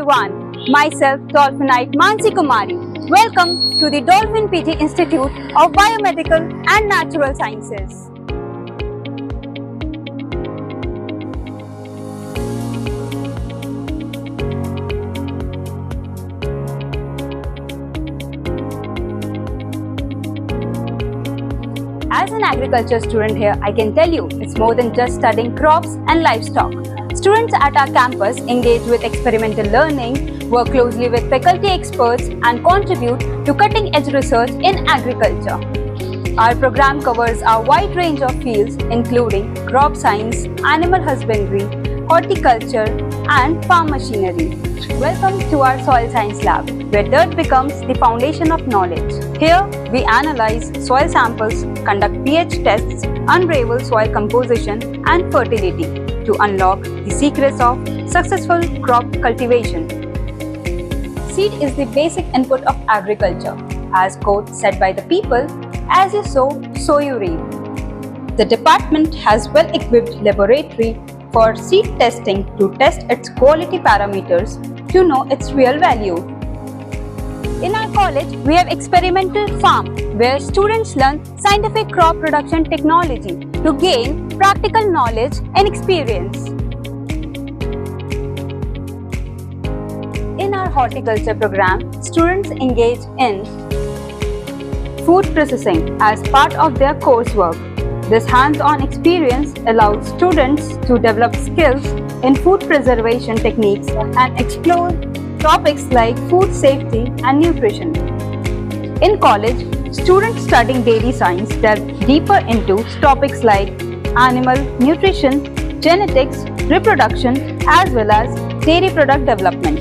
everyone, myself Dolphinite Mansi Kumari. Welcome to the Dolphin PG Institute of Biomedical and Natural Sciences. As an agriculture student here, I can tell you it's more than just studying crops and livestock. Students at our campus engage with experimental learning, work closely with faculty experts and contribute to cutting-edge research in agriculture. Our program covers a wide range of fields including crop science, animal husbandry, horticulture and farm machinery. Welcome to our Soil Science Lab, where dirt becomes the foundation of knowledge. Here, we analyze soil samples, conduct pH tests, unravel soil composition and fertility to unlock the secrets of successful crop cultivation. Seed is the basic input of agriculture. As quote said by the people, as you sow, so you reap. The department has well-equipped laboratory for seed testing to test its quality parameters to know its real value. In our college, we have experimental farm where students learn scientific crop production technology to gain practical knowledge and experience. In our horticulture program, students engage in food processing as part of their coursework. This hands-on experience allows students to develop skills in food preservation techniques and explore topics like food safety and nutrition. In college, students studying dairy science delve deeper into topics like animal nutrition, genetics, reproduction, as well as dairy product development.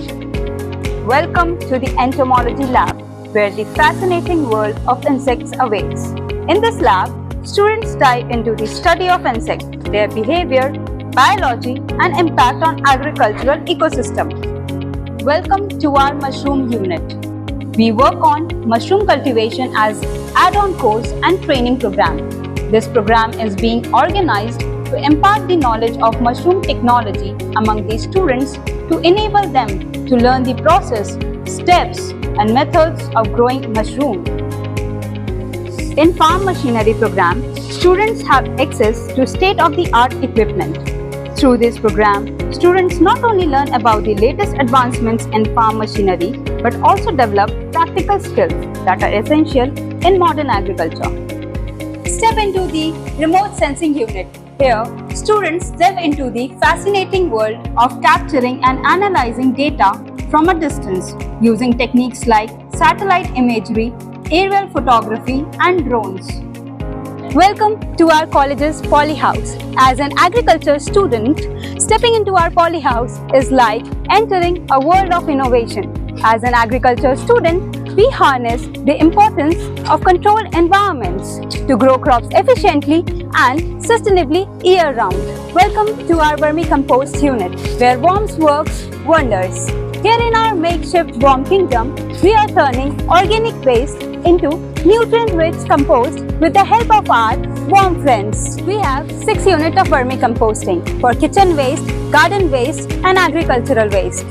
Welcome to the Entomology Lab, where the fascinating world of insects awaits. In this lab, students dive into the study of insects, their behavior, biology, and impact on agricultural ecosystem. Welcome to our mushroom unit. We work on mushroom cultivation as add-on course and training program. This program is being organized to impart the knowledge of mushroom technology among the students to enable them to learn the process, steps, and methods of growing mushroom. In Farm Machinery program, students have access to state-of-the-art equipment. Through this program, students not only learn about the latest advancements in farm machinery, but also develop practical skills that are essential in modern agriculture. Step into the Remote Sensing Unit. Here, students delve into the fascinating world of capturing and analyzing data from a distance using techniques like satellite imagery, aerial photography, and drones. Welcome to our college's Polyhouse. As an agriculture student, stepping into our Polyhouse is like entering a world of innovation. As an agriculture student, we harness the importance of controlled environments to grow crops efficiently and sustainably year-round. Welcome to our Vermicompost unit, where worms works wonders. Here in our makeshift worm kingdom, we are turning organic waste into nutrient-rich compost with the help of our worm friends. We have 6 units of vermicomposting for kitchen waste, garden waste, and agricultural waste.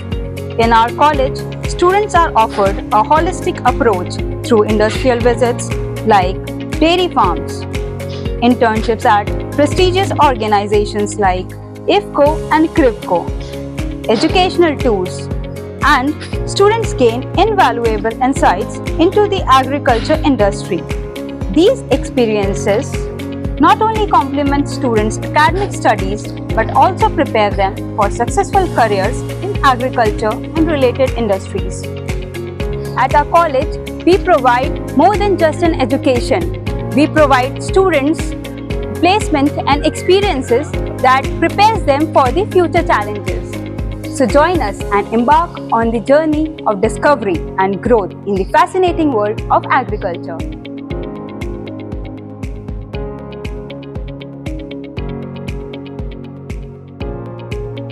In our college, students are offered a holistic approach through industrial visits like dairy farms, internships at prestigious organizations like IFFCO and CRIBCO, educational tours, and students gain invaluable insights into the agriculture industry. These experiences not only complement students' academic studies but also prepare them for successful careers in agriculture and related industries. At our college, we provide more than just an education. We provide students placement and experiences that prepares them for the future challenges. So join us and embark on the journey of discovery and growth in the fascinating world of agriculture.